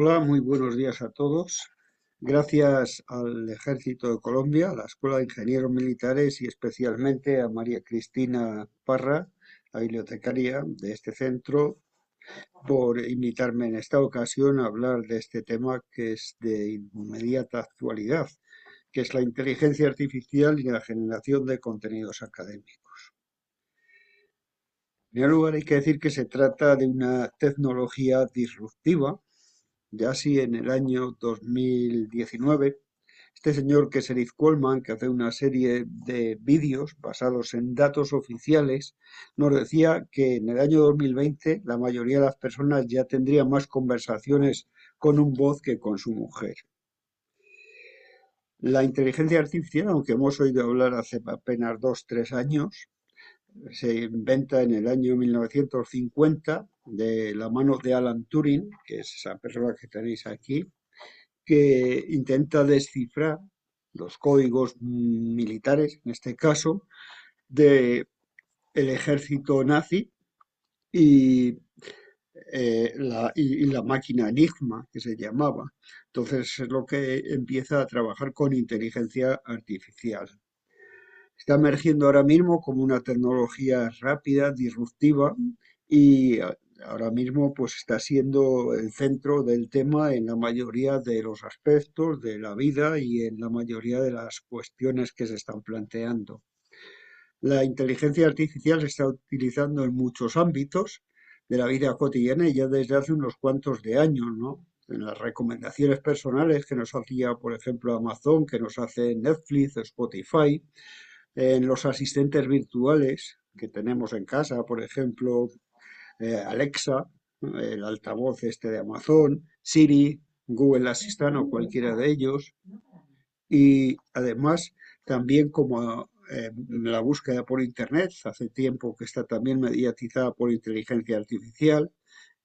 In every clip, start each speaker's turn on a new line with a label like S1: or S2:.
S1: Hola, muy buenos días a todos. Gracias al Ejército de Colombia, a la Escuela de Ingenieros Militares y especialmente a María Cristina Parra, la bibliotecaria de este centro, por invitarme en esta ocasión a hablar de este tema que es de inmediata actualidad, que es la inteligencia artificial y la generación de contenidos académicos. En primer lugar, hay que decir que se trata de una tecnología disruptiva. Ya así en el año 2019, este señor que es Eric Coleman, que hace una serie de vídeos basados en datos oficiales, nos decía que en el año 2020 la mayoría de las personas ya tendría más conversaciones con un bot que con su mujer. La inteligencia artificial, aunque hemos oído hablar hace apenas 2, 3 años, se inventa en el año 1950 de la mano de Alan Turing, que es esa persona que tenéis aquí, que intenta descifrar los códigos militares, en este caso, de el ejército nazi y, y la máquina Enigma, que se llamaba. Entonces es lo que empieza a trabajar con inteligencia artificial. Está emergiendo ahora mismo como una tecnología rápida, disruptiva y ahora mismo pues está siendo el centro del tema en la mayoría de los aspectos de la vida y en la mayoría de las cuestiones que se están planteando. La inteligencia artificial se está utilizando en muchos ámbitos de la vida cotidiana y ya desde hace unos cuantos de años, ¿no? En las recomendaciones personales que nos hacía, por ejemplo, Amazon, que nos hace Netflix, Spotify, en los asistentes virtuales que tenemos en casa, por ejemplo, Alexa, el altavoz este de Amazon, Siri, Google Assistant o cualquiera de ellos. Y además, también como la búsqueda por Internet, hace tiempo que está también mediatizada por inteligencia artificial,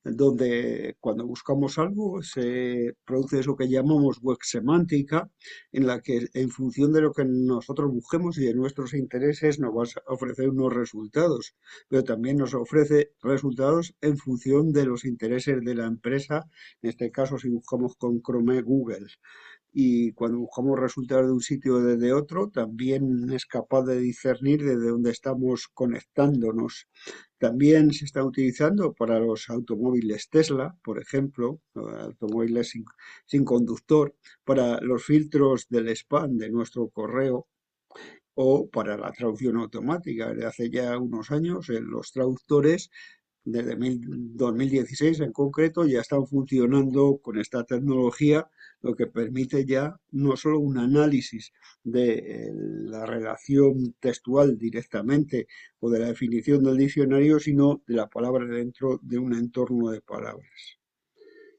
S1: donde cuando buscamos algo se produce eso que llamamos web semántica, en la que en función de lo que nosotros busquemos y de nuestros intereses nos va a ofrecer unos resultados, pero también nos ofrece resultados en función de los intereses de la empresa, en este caso si buscamos con Chrome Google. Y cuando buscamos resultados de un sitio o desde otro, también es capaz de discernir desde dónde estamos conectándonos. También se está utilizando para los automóviles Tesla, por ejemplo, automóviles sin conductor, para los filtros del spam de nuestro correo o para la traducción automática. Desde hace ya unos años, los traductores desde 2016 en concreto, ya están funcionando con esta tecnología, lo que permite ya no solo un análisis de la relación textual directamente o de la definición del diccionario, sino de la palabra dentro de un entorno de palabras.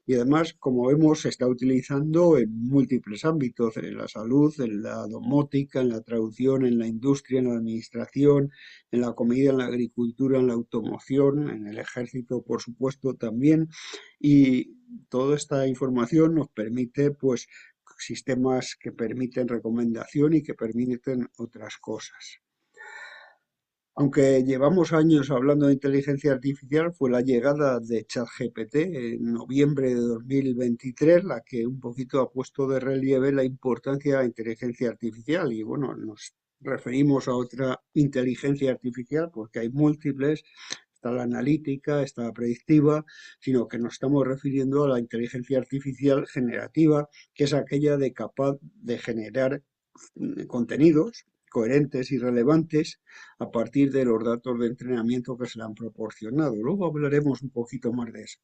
S1: Y además, como vemos, se está utilizando en múltiples ámbitos, en la salud, en la domótica, en la traducción, en la industria, en la administración, en la comida, en la agricultura, en la automoción, en el ejército, por supuesto, también. Y toda esta información nos permite, pues, sistemas que permiten recomendación y que permiten otras cosas. Aunque llevamos años hablando de inteligencia artificial, fue la llegada de ChatGPT en noviembre de 2023 la que un poquito ha puesto de relieve la importancia de la inteligencia artificial. Y bueno, nos referimos a otra inteligencia artificial porque hay múltiples, está la analítica, está la predictiva, sino que nos estamos refiriendo a la inteligencia artificial generativa, que es aquella de capaz de generar contenidos coherentes y relevantes a partir de los datos de entrenamiento que se le han proporcionado. Luego hablaremos un poquito más de eso.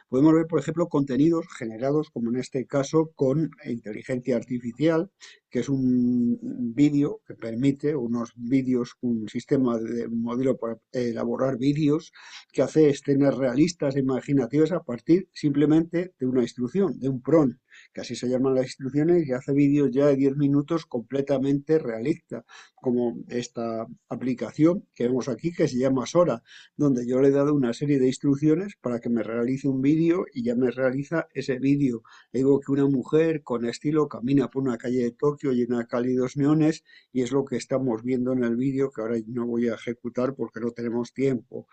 S1: Podemos ver, por ejemplo, contenidos generados, como en este caso, con inteligencia artificial, que es un vídeo que permite unos vídeos, un sistema de un modelo para elaborar vídeos que hace escenas realistas e imaginativas a partir simplemente de una instrucción, de un prompt, que así se llaman las instrucciones, y hace vídeos ya de 10 minutos completamente realistas, como esta aplicación que vemos aquí que se llama Sora, donde yo le he dado una serie de instrucciones para que me realice un vídeo y ya me realiza ese vídeo. Le digo que una mujer con estilo camina por una calle de Tokio llena de cálidos neones y es lo que estamos viendo en el vídeo que ahora no voy a ejecutar porque no tenemos tiempo.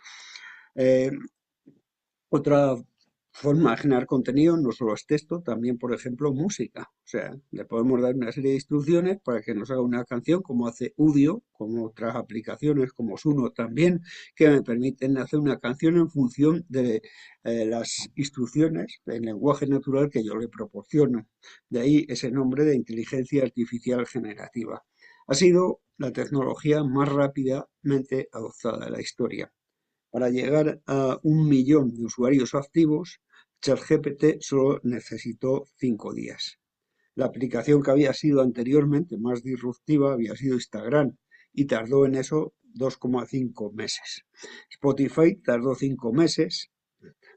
S1: Eh, otra Forma de generar contenido no solo es texto, también, por ejemplo, música. O sea, le podemos dar una serie de instrucciones para que nos haga una canción, como hace Udio, como otras aplicaciones, como Suno también, que me permiten hacer una canción en función de las instrucciones en lenguaje natural que yo le proporciono. De ahí ese nombre de inteligencia artificial generativa. Ha sido la tecnología más rápidamente adoptada en la historia. Para llegar a 1 millón de usuarios activos, ChatGPT solo necesitó 5 días. La aplicación que había sido anteriormente más disruptiva había sido Instagram y tardó en eso 2,5 meses. Spotify tardó 5 meses,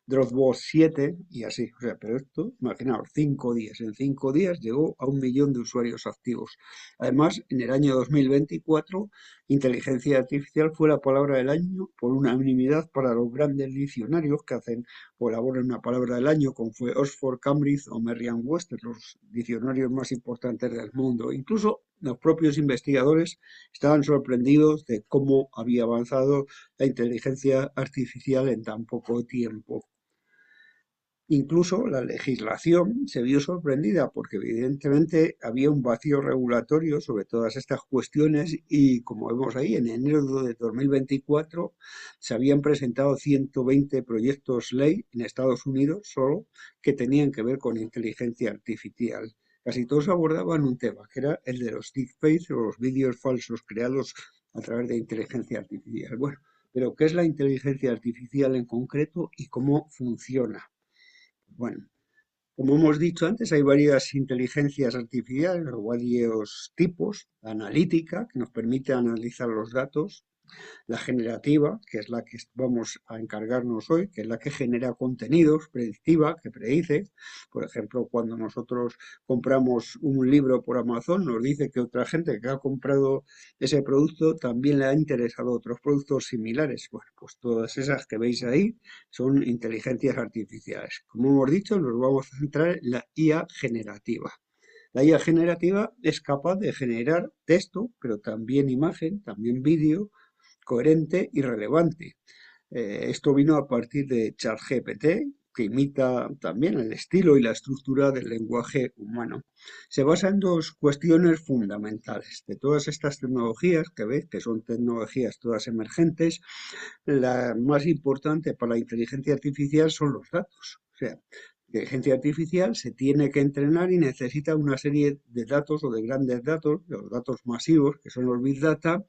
S1: Dropbox 7 y así. O sea, pero esto, imaginaos, 5 días. En 5 días llegó a 1 millón de usuarios activos. Además, en el año 2024, inteligencia artificial fue la palabra del año por unanimidad para los grandes diccionarios que hacen o elaboran una palabra del año, como fue Oxford, Cambridge o Merriam-Webster, los diccionarios más importantes del mundo. Incluso los propios investigadores estaban sorprendidos de cómo había avanzado la inteligencia artificial en tan poco tiempo. Incluso la legislación se vio sorprendida porque evidentemente había un vacío regulatorio sobre todas estas cuestiones y como vemos ahí, en enero de 2024 se habían presentado 120 proyectos ley en Estados Unidos solo que tenían que ver con inteligencia artificial. Casi todos abordaban un tema, que era el de los deepfakes o los vídeos falsos creados a través de inteligencia artificial. Bueno, pero ¿qué es la inteligencia artificial en concreto y cómo funciona? Bueno, como hemos dicho antes, hay varias inteligencias artificiales o varios tipos. La analítica, que nos permite analizar los datos, la generativa, que es la que vamos a encargarnos hoy, que es la que genera contenidos, predictiva, que predice. Por ejemplo, cuando nosotros compramos un libro por Amazon, nos dice que otra gente que ha comprado ese producto también le ha interesado otros productos similares. Bueno, pues todas esas que veis ahí son inteligencias artificiales. Como hemos dicho, nos vamos a centrar en la IA generativa. La IA generativa es capaz de generar texto, pero también imagen, también vídeo, coherente y relevante. Esto vino a partir de ChatGPT, que imita también el estilo y la estructura del lenguaje humano. Se basa en dos cuestiones fundamentales. De todas estas tecnologías que veis, que son tecnologías todas emergentes, la más importante para la inteligencia artificial son los datos. O sea, la inteligencia artificial se tiene que entrenar y necesita una serie de datos o de grandes datos, de los datos masivos, que son los Big Data,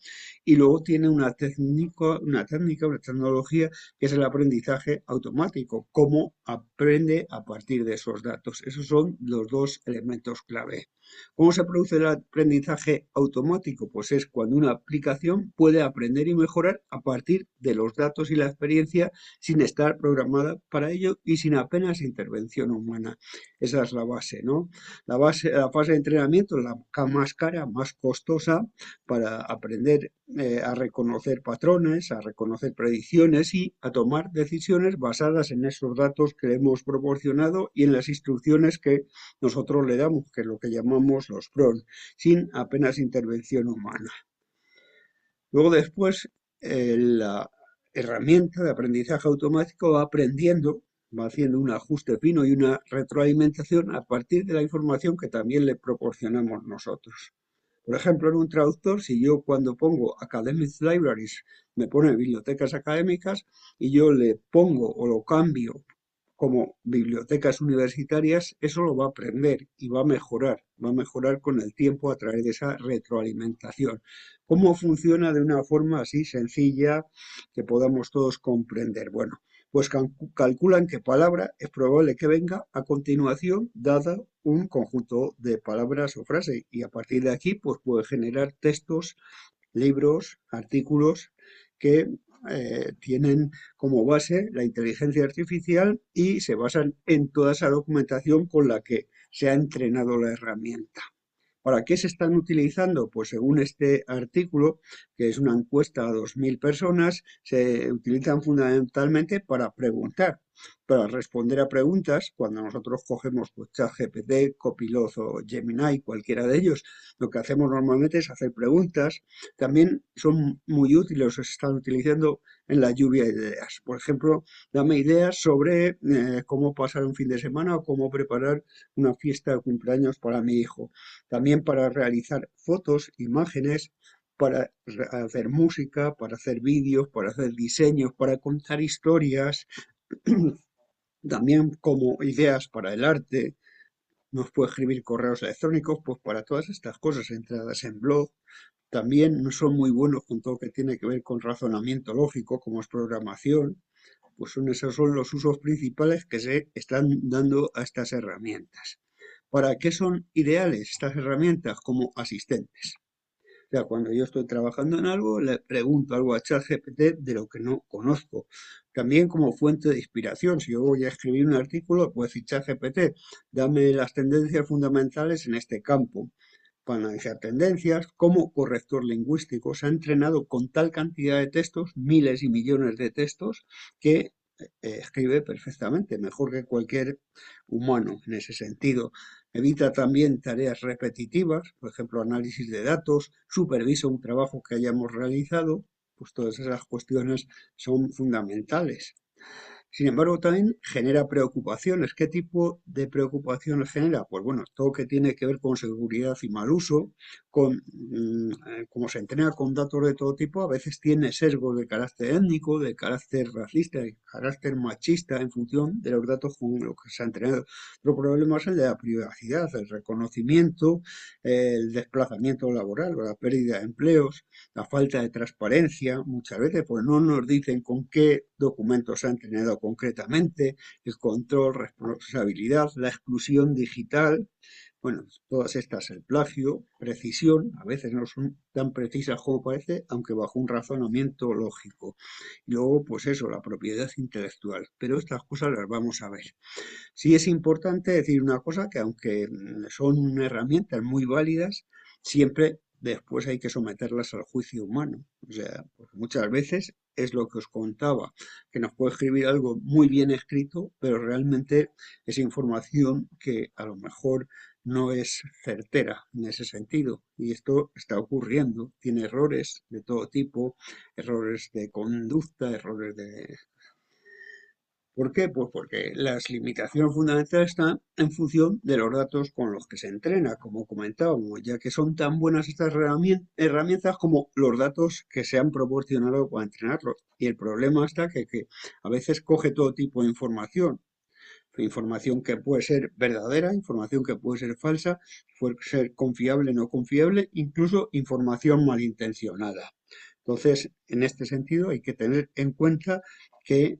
S1: y luego tiene una técnica, una tecnología que es el aprendizaje automático, cómo aprende a partir de esos datos. Esos son los dos elementos clave. ¿Cómo se produce el aprendizaje automático? Pues es cuando una aplicación puede aprender y mejorar a partir de los datos y la experiencia sin estar programada para ello y sin apenas intervención humana. Esa es la base, ¿no? La fase de entrenamiento es la más cara, más costosa para aprender a reconocer patrones, a reconocer predicciones y a tomar decisiones basadas en esos datos que le hemos proporcionado y en las instrucciones que nosotros le damos, que es lo que llamamos los PRON, sin apenas intervención humana. Luego después, la herramienta de aprendizaje automático va aprendiendo, va haciendo un ajuste fino y una retroalimentación a partir de la información que también le proporcionamos nosotros. Por ejemplo, en un traductor, si yo cuando pongo Academic Libraries me pone bibliotecas académicas y yo le pongo o lo cambio como bibliotecas universitarias, eso lo va a aprender y va a mejorar con el tiempo a través de esa retroalimentación. ¿Cómo funciona de una forma así sencilla que podamos todos comprender? Bueno, pues calculan qué palabra es probable que venga a continuación, dada un conjunto de palabras o frases, y a partir de aquí pues puede generar textos, libros, artículos que tienen como base la inteligencia artificial y se basan en toda esa documentación con la que se ha entrenado la herramienta. ¿Para qué se están utilizando? Pues según este artículo, que es una encuesta a 2.000 personas, se utilizan fundamentalmente para preguntar. para responder a preguntas. Cuando nosotros cogemos pues, ChatGPT, Copilot o Gemini, cualquiera de ellos, lo que hacemos normalmente es hacer preguntas. También son muy útiles, se están utilizando en la lluvia de ideas. Por ejemplo, dame ideas sobre cómo pasar un fin de semana o cómo preparar una fiesta de cumpleaños para mi hijo. También para realizar fotos, imágenes, para hacer música, para hacer vídeos, para hacer diseños, para contar historias, también como ideas para el arte. Nos puede escribir correos electrónicos, pues para todas estas cosas, entradas en blog. También no son muy buenos con todo lo que tiene que ver con razonamiento lógico, como es programación. Pues esos son los usos principales que se están dando a estas herramientas. ¿Para qué son ideales estas herramientas? Como asistentes. O sea, cuando yo estoy trabajando en algo, le pregunto algo a ChatGPT de lo que no conozco. También como fuente de inspiración. Si yo voy a escribir un artículo, puedo decir ChatGPT, dame las tendencias fundamentales en este campo. Para analizar tendencias, como corrector lingüístico, se ha entrenado con tal cantidad de textos, miles y millones de textos, que escribe perfectamente, mejor que cualquier humano en ese sentido. Evita también tareas repetitivas, por ejemplo, análisis de datos, supervisa un trabajo que hayamos realizado, pues todas esas cuestiones son fundamentales. Sin embargo, también genera preocupaciones. ¿Qué tipo de preocupaciones genera? Pues bueno, todo que tiene que ver con seguridad y mal uso, como se entrena con datos de todo tipo, a veces tiene sesgos de carácter étnico, de carácter racista, de carácter machista, en función de los datos con los que se ha entrenado. Otro problema es el de la privacidad, el reconocimiento, el desplazamiento laboral o la pérdida de empleos, la falta de transparencia, muchas veces, pues no nos dicen con qué documentos se han entrenado concretamente, el control, responsabilidad, la exclusión digital, bueno, todas estas, el plagio, precisión, a veces no son tan precisas como parece, aunque bajo un razonamiento lógico. Y luego, pues eso, la propiedad intelectual. Pero estas cosas las vamos a ver. Sí es importante decir una cosa, que aunque son herramientas muy válidas, siempre después hay que someterlas al juicio humano. O sea, porque muchas veces es lo que os contaba, que nos puede escribir algo muy bien escrito, pero realmente es información que a lo mejor no es certera en ese sentido. Y esto está ocurriendo. Tiene errores de todo tipo, errores de conducta, errores de... ¿Por qué? Pues porque las limitaciones fundamentales están en función de los datos con los que se entrena, como comentábamos, ya que son tan buenas estas herramientas como los datos que se han proporcionado para entrenarlos. Y el problema está que a veces coge todo tipo de información que puede ser verdadera, información que puede ser falsa, puede ser confiable o no confiable, incluso información malintencionada. Entonces, en este sentido, hay que tener en cuenta que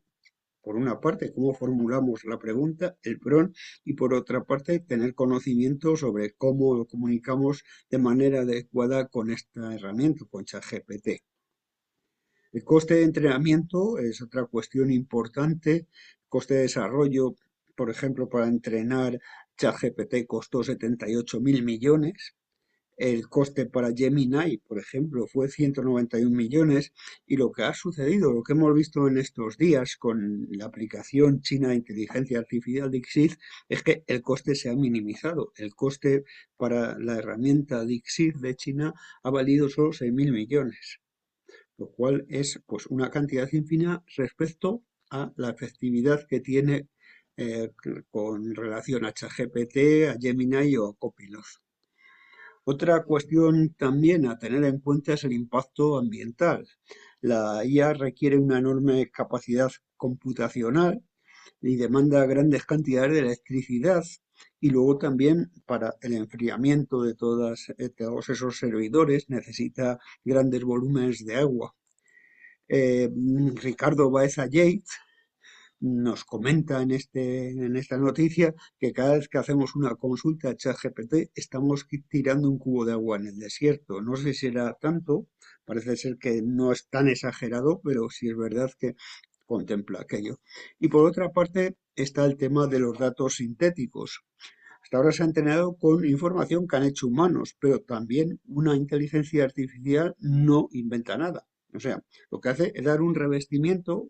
S1: por una parte, cómo formulamos la pregunta, el PRON, y por otra parte, tener conocimiento sobre cómo lo comunicamos de manera adecuada con esta herramienta, con ChatGPT. El coste de entrenamiento es otra cuestión importante. Coste de desarrollo, por ejemplo, para entrenar ChatGPT costó 78.000 millones. El coste para Gemini, por ejemplo, fue 191 millones y lo que ha sucedido, lo que hemos visto en estos días con la aplicación china de inteligencia artificial DeepSeek, es que el coste se ha minimizado. El coste para la herramienta DeepSeek de China ha valido solo 6.000 millones, lo cual es pues una cantidad ínfima respecto a la efectividad que tiene con relación a ChatGPT, a Gemini o a Copilot. Otra cuestión también a tener en cuenta es el impacto ambiental. La IA requiere una enorme capacidad computacional y demanda grandes cantidades de electricidad y luego también para el enfriamiento de todos esos servidores necesita grandes volúmenes de agua. Ricardo Baeza Yates nos comenta en esta noticia que cada vez que hacemos una consulta a ChatGPT estamos tirando un cubo de agua en el desierto. No sé si era tanto, parece ser que no es tan exagerado, pero sí es verdad que contempla aquello. Y por otra parte está el tema de los datos sintéticos. Hasta ahora se ha entrenado con información que han hecho humanos, pero también una inteligencia artificial no inventa nada. O sea, lo que hace es dar un revestimiento,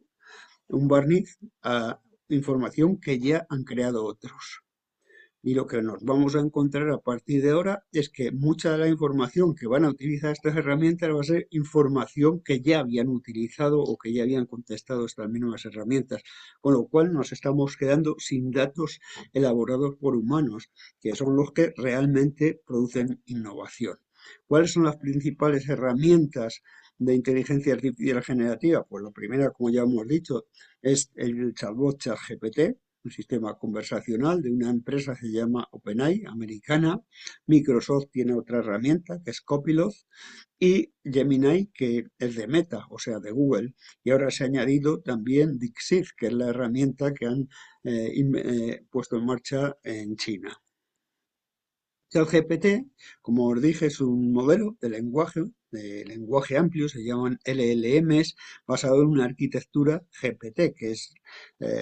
S1: un barniz a información que ya han creado otros. Y lo que nos vamos a encontrar a partir de ahora es que mucha de la información que van a utilizar estas herramientas va a ser información que ya habían utilizado o que ya habían contestado estas mismas herramientas, con lo cual nos estamos quedando sin datos elaborados por humanos, que son los que realmente producen innovación. ¿Cuáles son las principales herramientas de inteligencia artificial generativa? Pues la primera, como ya hemos dicho, es el chatbot ChatGPT, un sistema conversacional de una empresa que se llama OpenAI, americana. Microsoft tiene otra herramienta que es Copilot y Gemini, que es de Meta, o sea, de Google. Y ahora se ha añadido también DeepSeek, que es la herramienta que han puesto en marcha en China. ChatGPT, como os dije, es un modelo de lenguaje amplio, se llaman LLMs, basado en una arquitectura GPT, que es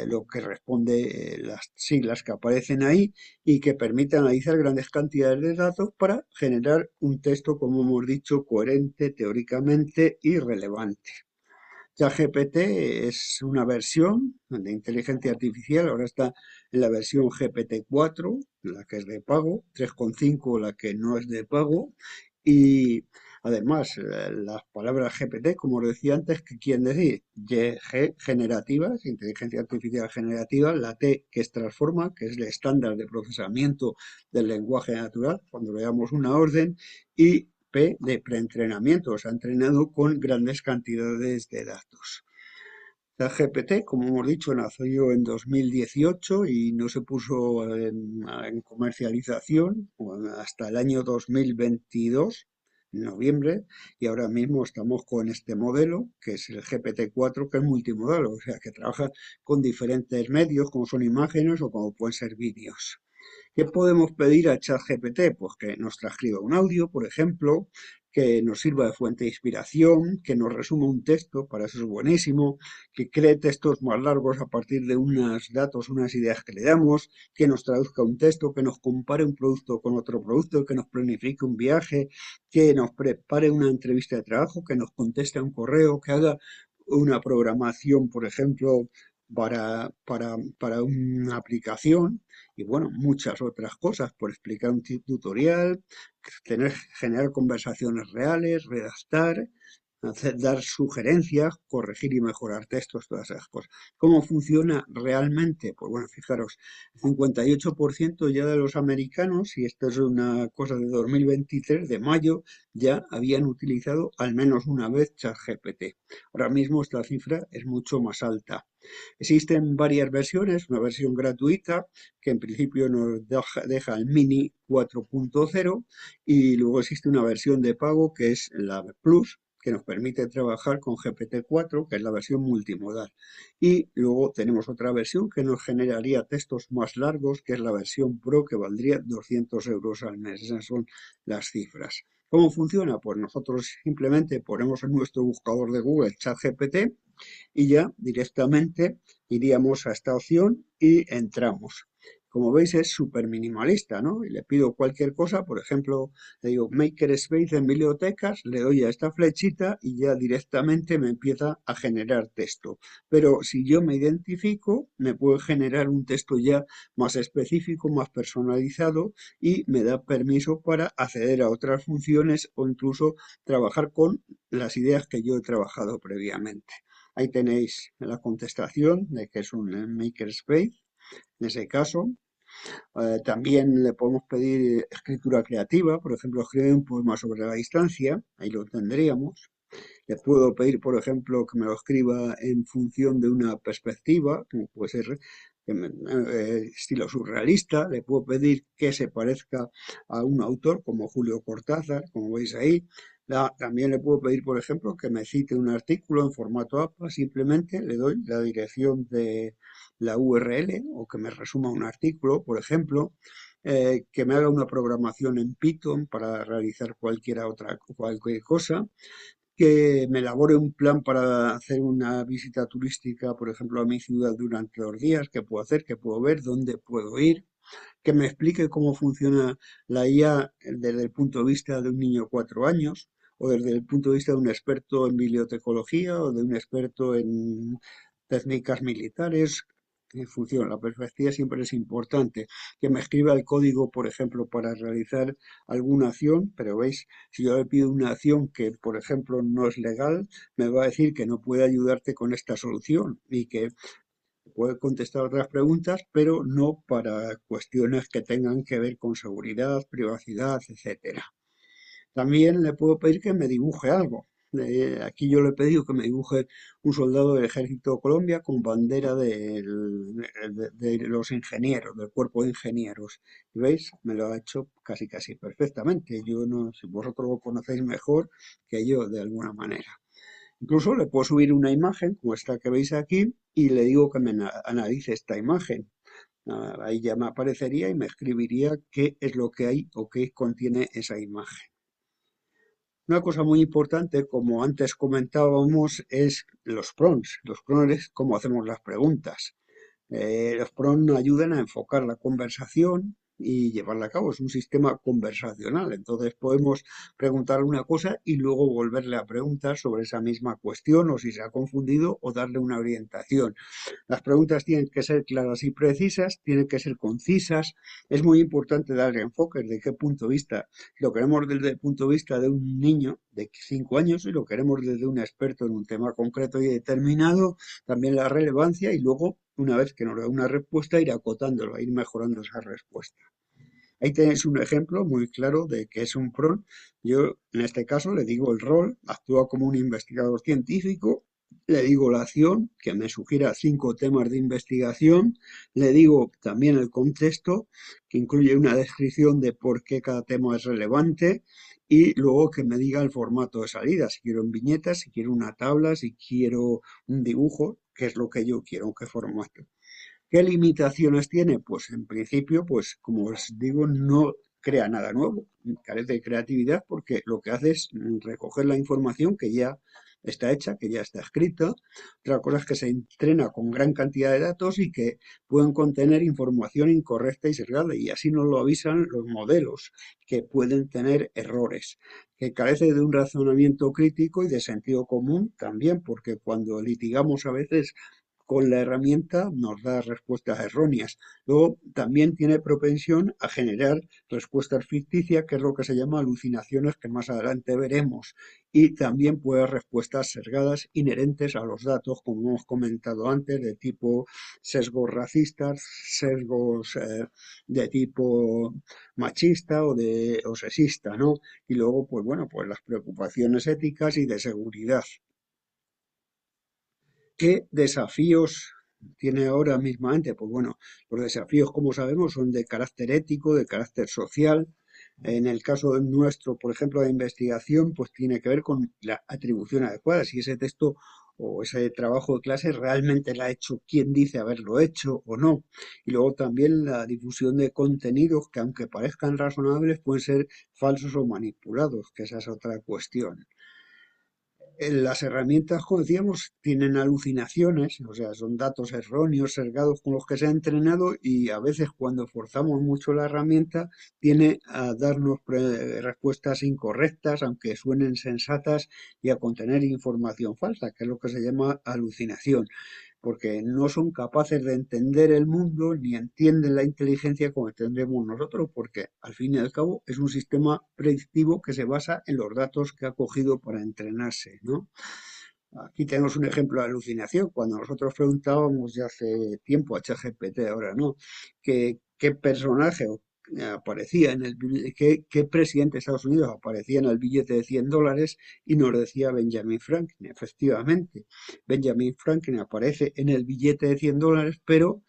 S1: lo que responde las siglas que aparecen ahí y que permite analizar grandes cantidades de datos para generar un texto, como hemos dicho, coherente teóricamente y relevante. ChatGPT es una versión de inteligencia artificial, ahora está en la versión GPT-4, la que es de pago, 3,5 la que no es de pago, y además las palabras GPT, como os decía antes, ¿qué quieren decir? G generativas, inteligencia artificial generativa, la T que es transforma, que es el estándar de procesamiento del lenguaje natural, cuando le damos una orden, y P de preentrenamiento, se ha entrenado con grandes cantidades de datos. ChatGPT, como hemos dicho, nació en 2018 y no se puso en comercialización hasta el año 2022, en noviembre, y ahora mismo estamos con este modelo, que es el GPT-4, que es multimodal, o sea, que trabaja con diferentes medios, como son imágenes o como pueden ser vídeos. ¿Qué podemos pedir a ChatGPT? Pues que nos transcriba un audio, por ejemplo, que nos sirva de fuente de inspiración, que nos resuma un texto, para eso es buenísimo, que cree textos más largos a partir de unos datos, unas ideas que le damos, que nos traduzca un texto, que nos compare un producto con otro producto, que nos planifique un viaje, que nos prepare una entrevista de trabajo, que nos conteste a un correo, que haga una programación, por ejemplo, para una aplicación y bueno, muchas otras cosas, por explicar un tutorial, generar conversaciones reales, redactar, dar sugerencias, corregir y mejorar textos, todas esas cosas. ¿Cómo funciona realmente? Pues bueno, fijaros, el 58% ya de los americanos, y esto es una cosa de 2023, de mayo, ya habían utilizado al menos una vez ChatGPT. Ahora mismo esta cifra es mucho más alta. Existen varias versiones, una versión gratuita que en principio nos deja el Mini 4.0 y luego existe una versión de pago que es la Plus, que nos permite trabajar con GPT-4, que es la versión multimodal. Y luego tenemos otra versión que nos generaría textos más largos, que es la versión Pro, que valdría 200 euros al mes. Esas son las cifras. ¿Cómo funciona? Pues nosotros simplemente ponemos en nuestro buscador de Google ChatGPT y ya directamente iríamos a esta opción y entramos. Como veis es súper minimalista, ¿no? Y le pido cualquier cosa, por ejemplo, le digo Makerspace en bibliotecas, le doy a esta flechita y ya directamente me empieza a generar texto. Pero si yo me identifico, me puede generar un texto ya más específico, más personalizado y me da permiso para acceder a otras funciones o incluso trabajar con las ideas que yo he trabajado previamente. Ahí tenéis la contestación de que es un makerspace, en ese caso. También le podemos pedir escritura creativa, por ejemplo, escribe un poema sobre la distancia, ahí lo tendríamos. Le puedo pedir, por ejemplo, que me lo escriba en función de una perspectiva, como puede ser estilo surrealista. Le puedo pedir que se parezca a un autor como Julio Cortázar, como veis ahí. También le puedo pedir, por ejemplo, que me cite un artículo en formato APA. Simplemente le doy la dirección de la URL o que me resuma un artículo, por ejemplo. Que me haga una programación en Python para realizar cualquier cosa, que me elabore un plan para hacer una visita turística, por ejemplo, a mi ciudad durante 2 días, qué puedo hacer, qué puedo ver, dónde puedo ir, que me explique cómo funciona la IA desde el punto de vista de un niño de 4 años, o desde el punto de vista de un experto en bibliotecología o de un experto en técnicas militares, funciona. La perspectiva siempre es importante. Que me escriba el código, por ejemplo, para realizar alguna acción, pero veis, si yo le pido una acción que, por ejemplo, no es legal, me va a decir que no puede ayudarte con esta solución y que puede contestar otras preguntas, pero no para cuestiones que tengan que ver con seguridad, privacidad, etcétera. También le puedo pedir que me dibuje algo. Aquí yo le he pedido que me dibuje un soldado del Ejército de Colombia con bandera de los ingenieros, del cuerpo de ingenieros. ¿Y veis? Me lo ha hecho casi casi perfectamente. Yo no, si vosotros lo conocéis mejor que yo, de alguna manera. Incluso le puedo subir una imagen, como esta que veis aquí, y le digo que me analice esta imagen. Ahí ya me aparecería y me escribiría qué es lo que hay o qué contiene esa imagen. Una cosa muy importante, como antes comentábamos, es los prompts. Los prompts es cómo hacemos las preguntas. Los prompts ayudan a enfocar la conversación y llevarla a cabo. Es un sistema conversacional. Entonces podemos preguntarle una cosa y luego volverle a preguntar sobre esa misma cuestión o si se ha confundido o darle una orientación. Las preguntas tienen que ser claras y precisas, tienen que ser concisas. Es muy importante darle enfoque de qué punto de vista. Lo queremos desde el punto de vista de un niño de 5 años y lo queremos desde un experto en un tema concreto y determinado, también la relevancia y luego, una vez que nos da una respuesta, ir acotándolo, ir mejorando esa respuesta. Ahí tenéis un ejemplo muy claro de que es un PRON. Yo, en este caso, le digo el rol, actúa como un investigador científico, le digo la acción, que me sugiera 5 temas de investigación, le digo también el contexto, que incluye una descripción de por qué cada tema es relevante, y luego que me diga el formato de salida, si quiero en viñetas, si quiero una tabla, si quiero un dibujo, qué es lo que yo quiero, qué formato. ¿Qué limitaciones tiene? Pues en principio, pues como os digo, no crea nada nuevo, carece de creatividad porque lo que hace es recoger la información que ya está hecha, que ya está escrita. Otra cosa es que se entrena con gran cantidad de datos y que pueden contener información incorrecta y sesgada y así nos lo avisan los modelos, que pueden tener errores, que carece de un razonamiento crítico y de sentido común también, porque cuando litigamos a veces con la herramienta nos da respuestas erróneas. Luego también tiene propensión a generar respuestas ficticias, que es lo que se llama alucinaciones, que más adelante veremos. Y también puede dar respuestas sesgadas inherentes a los datos, como hemos comentado antes, de tipo sesgos racistas, sesgos de tipo machista o sexista, ¿no? Y luego, pues bueno, pues las preocupaciones éticas y de seguridad. ¿Qué desafíos tiene ahora mismamente? Pues bueno, los desafíos, como sabemos, son de carácter ético, de carácter social. En el caso nuestro, por ejemplo, de investigación, pues tiene que ver con la atribución adecuada, si ese texto o ese trabajo de clase realmente lo ha hecho quien dice haberlo hecho o no. Y luego también la difusión de contenidos que, aunque parezcan razonables, pueden ser falsos o manipulados, que esa es otra cuestión. Las herramientas, como decíamos, tienen alucinaciones, o sea, son datos erróneos, sesgados con los que se ha entrenado y a veces cuando forzamos mucho la herramienta tiene a darnos respuestas incorrectas, aunque suenen sensatas, y a contener información falsa, que es lo que se llama alucinación, porque no son capaces de entender el mundo ni entienden la inteligencia como entendemos nosotros, porque al fin y al cabo es un sistema predictivo que se basa en los datos que ha cogido para entrenarse, ¿no? Aquí tenemos un ejemplo de alucinación. Cuando nosotros preguntábamos ya hace tiempo a ChatGPT, ahora no, qué personaje aparecía en qué presidente de Estados Unidos aparecía en el billete de $100 y nos decía Benjamin Franklin. Efectivamente, Benjamin Franklin aparece en el billete de $100, pero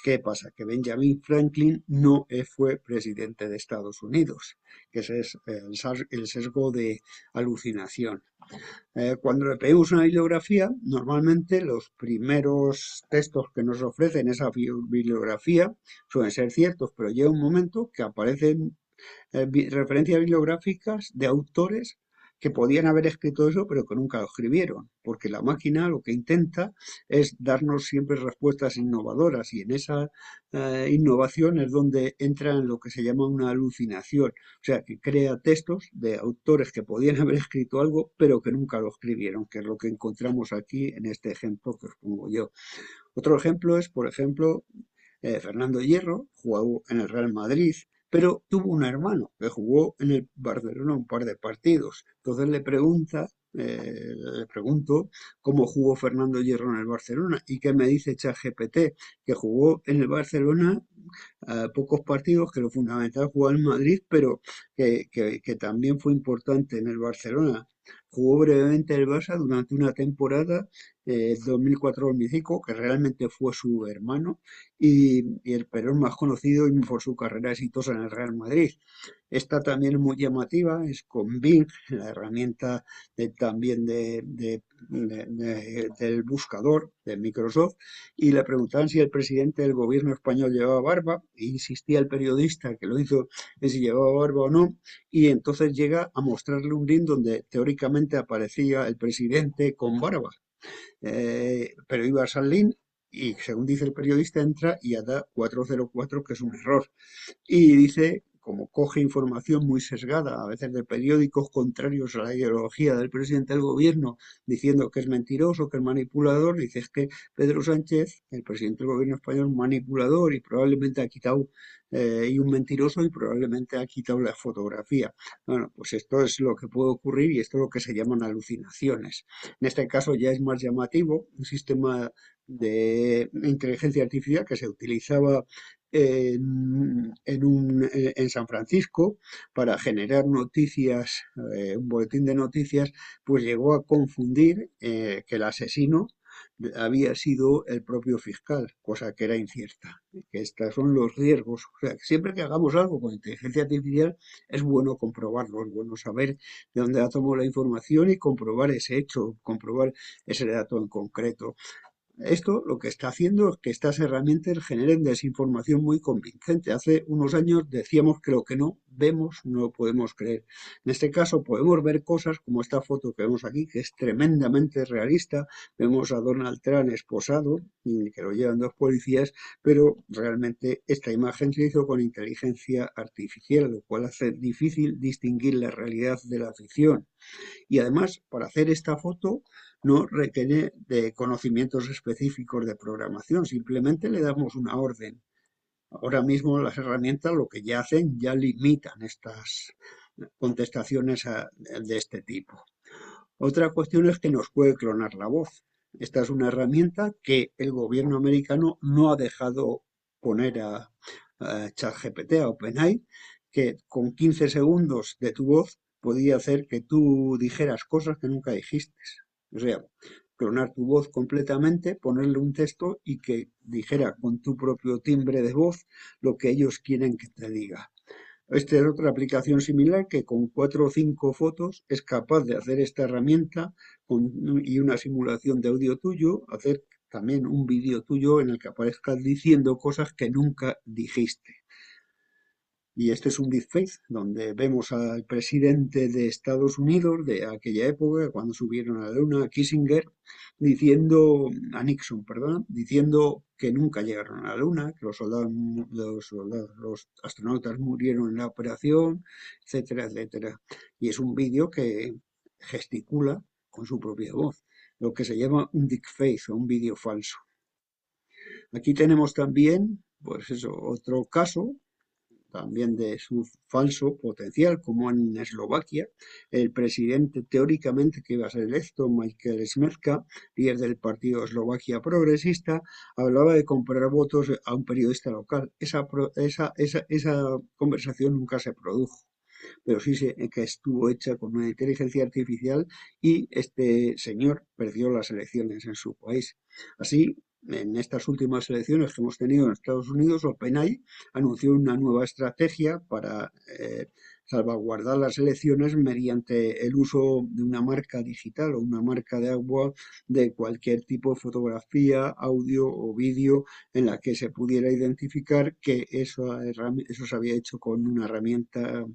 S1: ¿qué pasa? Que Benjamin Franklin no fue presidente de Estados Unidos, que ese es el sesgo de alucinación. Cuando le pedimos una bibliografía, normalmente los primeros textos que nos ofrecen esa bibliografía suelen ser ciertos, pero llega un momento que aparecen referencias bibliográficas de autores que podían haber escrito eso, pero que nunca lo escribieron, porque la máquina lo que intenta es darnos siempre respuestas innovadoras y en esa innovación es donde entra en lo que se llama una alucinación, o sea, que crea textos de autores que podían haber escrito algo, pero que nunca lo escribieron, que es lo que encontramos aquí en este ejemplo que os pongo yo. Otro ejemplo es, por ejemplo, Fernando Hierro jugó en el Real Madrid, pero tuvo un hermano que jugó en el Barcelona un par de partidos. Entonces le pregunto cómo jugó Fernando Hierro en el Barcelona y qué me dice ChatGPT, que jugó en el Barcelona pocos partidos, que lo fundamental jugó en Madrid, pero que también fue importante en el Barcelona. Jugó brevemente el Barça durante una temporada, 2004-2005, que realmente fue su hermano, y el Perón más conocido por su carrera exitosa en el Real Madrid. Esta también es muy llamativa, es con Bing, la herramienta también del buscador de Microsoft, y le preguntaban si el presidente del gobierno español llevaba barba, e insistía el periodista que lo hizo en si llevaba barba o no, y entonces llega a mostrarle un link donde teóricamente aparecía el presidente con barba, pero iba a link y según dice el periodista entra y da 404 que es un error y dice, como coge información muy sesgada, a veces de periódicos contrarios a la ideología del presidente del gobierno, diciendo que es mentiroso, que es manipulador, dice es que Pedro Sánchez, el presidente del gobierno español, es manipulador y probablemente ha quitado, y un mentiroso y probablemente ha quitado la fotografía. Bueno, pues esto es lo que puede ocurrir y esto es lo que se llaman alucinaciones. En este caso ya es más llamativo, un sistema de inteligencia artificial que se utilizaba en San Francisco para generar noticias, un boletín de noticias, pues llegó a confundir que el asesino había sido el propio fiscal, cosa que era incierta. Que estos son los riesgos. O sea, que siempre que hagamos algo con inteligencia artificial es bueno comprobarlo, es bueno saber de dónde ha tomado la información y comprobar ese hecho, comprobar ese dato en concreto. Esto lo que está haciendo es que estas herramientas generen desinformación muy convincente. Hace unos años decíamos que lo que no vemos no lo podemos creer. En este caso podemos ver cosas como esta foto que vemos aquí, que es tremendamente realista. Vemos a Donald Trump esposado, y que lo llevan dos policías, pero realmente esta imagen se hizo con inteligencia artificial, lo cual hace difícil distinguir la realidad de la ficción. Y además, para hacer esta foto no requiere de conocimientos específicos de programación, simplemente le damos una orden. Ahora mismo las herramientas lo que ya hacen, ya limitan estas contestaciones de este tipo. Otra cuestión es que nos puede clonar la voz. Esta es una herramienta que el gobierno americano no ha dejado poner a ChatGPT, a OpenAI, que con 15 segundos de tu voz podía hacer que tú dijeras cosas que nunca dijiste. O sea, clonar tu voz completamente, ponerle un texto y que dijera con tu propio timbre de voz lo que ellos quieren que te diga. Esta es otra aplicación similar que con 4 o 5 fotos es capaz de hacer esta herramienta y una simulación de audio tuyo, hacer también un vídeo tuyo en el que aparezcas diciendo cosas que nunca dijiste. Y este es un deepfake donde vemos al presidente de Estados Unidos de aquella época, cuando subieron a la luna, a Kissinger, diciendo, a Nixon, perdón, diciendo que nunca llegaron a la luna, que los astronautas murieron en la operación, etcétera, etcétera. Y es un vídeo que gesticula con su propia voz, lo que se llama un deepfake o un vídeo falso. Aquí tenemos también, pues eso, otro caso también de su falso potencial, como en Eslovaquia, el presidente teóricamente que iba a ser electo, Michael Smetka, líder del partido Eslovaquia Progresista, hablaba de comprar votos a un periodista local. Esa conversación nunca se produjo, pero sí que estuvo hecha con una inteligencia artificial y este señor perdió las elecciones en su país. Así, en estas últimas elecciones que hemos tenido en Estados Unidos, OpenAI anunció una nueva estrategia para salvaguardar las elecciones mediante el uso de una marca digital o una marca de agua de cualquier tipo de fotografía, audio o vídeo en la que se pudiera identificar que eso se había hecho con una herramienta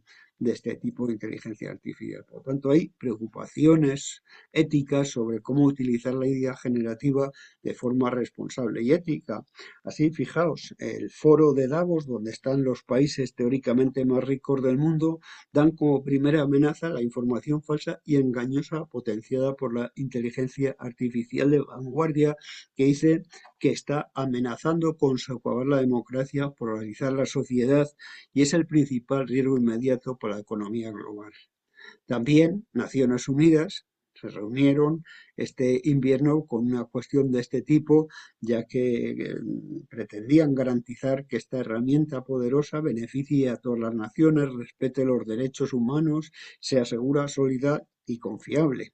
S1: de este tipo de inteligencia artificial. Por lo tanto, hay preocupaciones éticas sobre cómo utilizar la idea generativa de forma responsable y ética. Así, fijaos, el foro de Davos, donde están los países teóricamente más ricos del mundo, dan como primera amenaza la información falsa y engañosa potenciada por la inteligencia artificial de vanguardia, que dice que está amenazando con socavar la democracia, polarizar la sociedad y es el principal riesgo inmediato para la economía global. También Naciones Unidas se reunieron este invierno con una cuestión de este tipo, ya que pretendían garantizar que esta herramienta poderosa beneficie a todas las naciones, respete los derechos humanos, sea segura, sólida y confiable.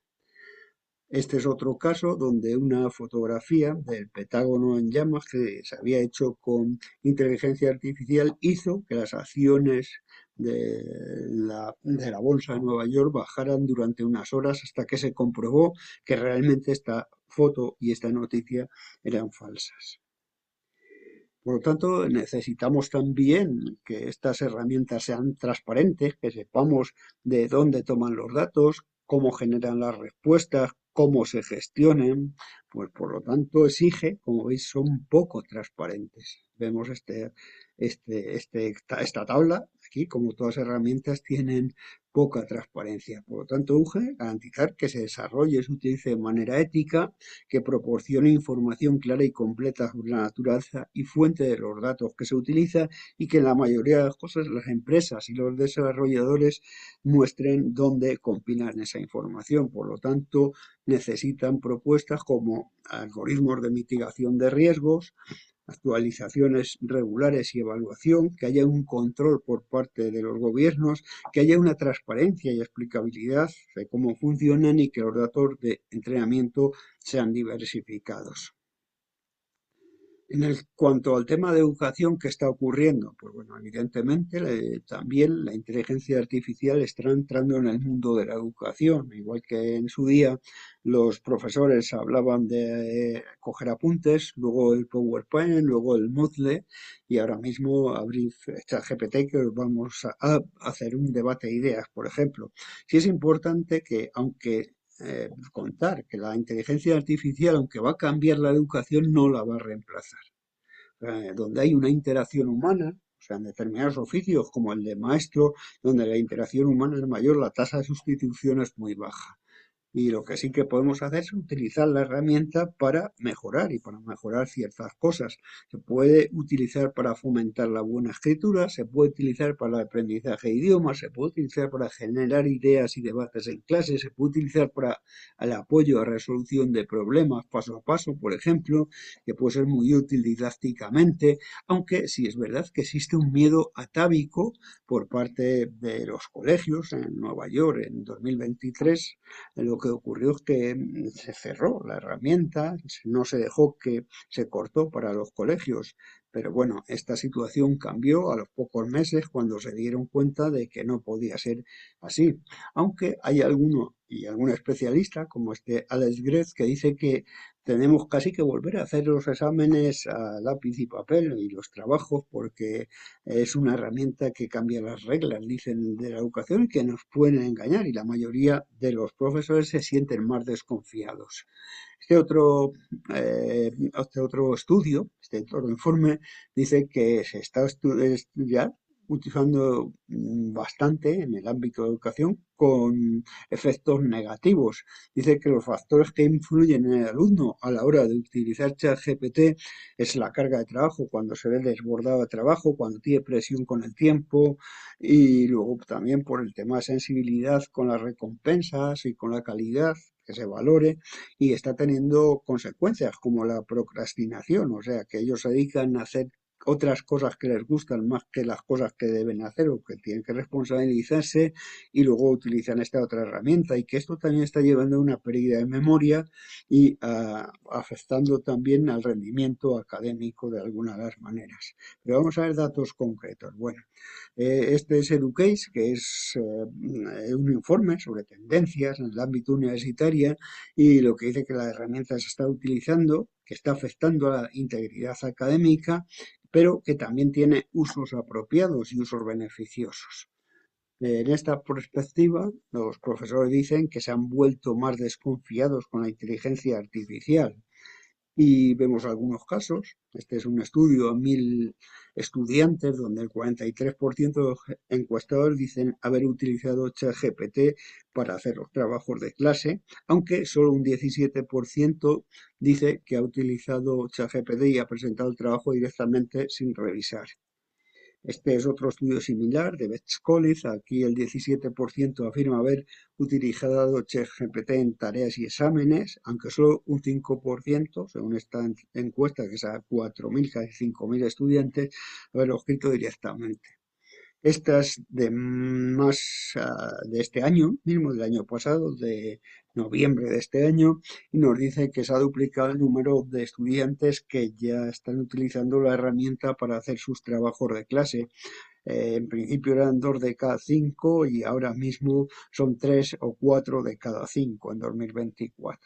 S1: Este es otro caso donde una fotografía del Pentágono en llamas que se había hecho con inteligencia artificial hizo que las acciones de la Bolsa de Nueva York bajaran durante unas horas hasta que se comprobó que realmente esta foto y esta noticia eran falsas. Por lo tanto, necesitamos también que estas herramientas sean transparentes, que sepamos de dónde toman los datos, cómo generan las respuestas, cómo se gestionen. Pues por lo tanto exige, como veis, son poco transparentes. Vemos esta tabla aquí, como todas las herramientas tienen poca transparencia. Por lo tanto, urge garantizar que se desarrolle y se utilice de manera ética, que proporcione información clara y completa sobre la naturaleza y fuente de los datos que se utiliza y que en la mayoría de las cosas las empresas y los desarrolladores muestren dónde compilan esa información. Por lo tanto, necesitan propuestas como algoritmos de mitigación de riesgos, actualizaciones regulares y evaluación, que haya un control por parte de los gobiernos, que haya una transparencia y explicabilidad de cómo funcionan y que los datos de entrenamiento sean diversificados. Cuanto al tema de educación, ¿qué está ocurriendo? Pues bueno, evidentemente también la inteligencia artificial está entrando en el mundo de la educación, igual que en su día los profesores hablaban de coger apuntes, luego el PowerPoint, luego el Moodle y ahora mismo abrir ChatGPT que vamos a hacer un debate de ideas, por ejemplo. Sí es importante que aunque contar que la inteligencia artificial, aunque va a cambiar la educación, no la va a reemplazar. Donde hay una interacción humana, o sea, en determinados oficios como el de maestro, donde la interacción humana es mayor, la tasa de sustitución es muy baja. Y lo que sí que podemos hacer es utilizar la herramienta para mejorar y para mejorar ciertas cosas. Se puede utilizar para fomentar la buena escritura, se puede utilizar para el aprendizaje de idiomas, se puede utilizar para generar ideas y debates en clase, se puede utilizar para el apoyo a resolución de problemas paso a paso, por ejemplo, que puede ser muy útil didácticamente, aunque sí es verdad que existe un miedo atávico por parte de los colegios en Nueva York en 2023. Lo que ocurrió es que se cerró la herramienta, no se dejó que se cortó para los colegios, pero bueno, esta situación cambió a los pocos meses cuando se dieron cuenta de que no podía ser así. Aunque hay alguno y algún especialista, como este Alex Grez, que dice que tenemos casi que volver a hacer los exámenes a lápiz y papel y los trabajos porque es una herramienta que cambia las reglas, dicen, de la educación y que nos pueden engañar y la mayoría de los profesores se sienten más desconfiados. Este otro estudio, este otro informe, dice que se está ya utilizando bastante en el ámbito de educación con efectos negativos. Dice que los factores que influyen en el alumno a la hora de utilizar ChatGPT es la carga de trabajo, cuando se ve desbordado de trabajo, cuando tiene presión con el tiempo y luego también por el tema de sensibilidad con las recompensas y con la calidad que se valore y está teniendo consecuencias como la procrastinación, o sea, que ellos se dedican a hacer otras cosas que les gustan más que las cosas que deben hacer o que tienen que responsabilizarse y luego utilizan esta otra herramienta y que esto también está llevando a una pérdida de memoria y afectando también al rendimiento académico de alguna de las maneras. Pero vamos a ver datos concretos. Bueno, este es Educase, que es un informe sobre tendencias en el ámbito universitario y lo que dice que la herramienta se está utilizando, que está afectando a la integridad académica, pero que también tiene usos apropiados y usos beneficiosos. En esta perspectiva, los profesores dicen que se han vuelto más desconfiados con la inteligencia artificial. Y vemos algunos casos. Este es un estudio a 1.000 estudiantes donde el 43% de los encuestados dicen haber utilizado ChatGPT para hacer los trabajos de clase, aunque solo un 17% dice que ha utilizado ChatGPT y ha presentado el trabajo directamente sin revisar. Este es otro estudio similar de Beth College. Aquí el 17% afirma haber utilizado ChatGPT en tareas y exámenes, aunque solo un 5%, según esta encuesta, que es a 4.000, casi 5.000 estudiantes, haberlo escrito directamente. Esta es de este año mismo, del año pasado, de noviembre de este año, y nos dice que se ha duplicado el número de estudiantes que ya están utilizando la herramienta para hacer sus trabajos de clase. En principio eran 2 de cada 5 y ahora mismo son 3 o 4 de cada 5 en 2024.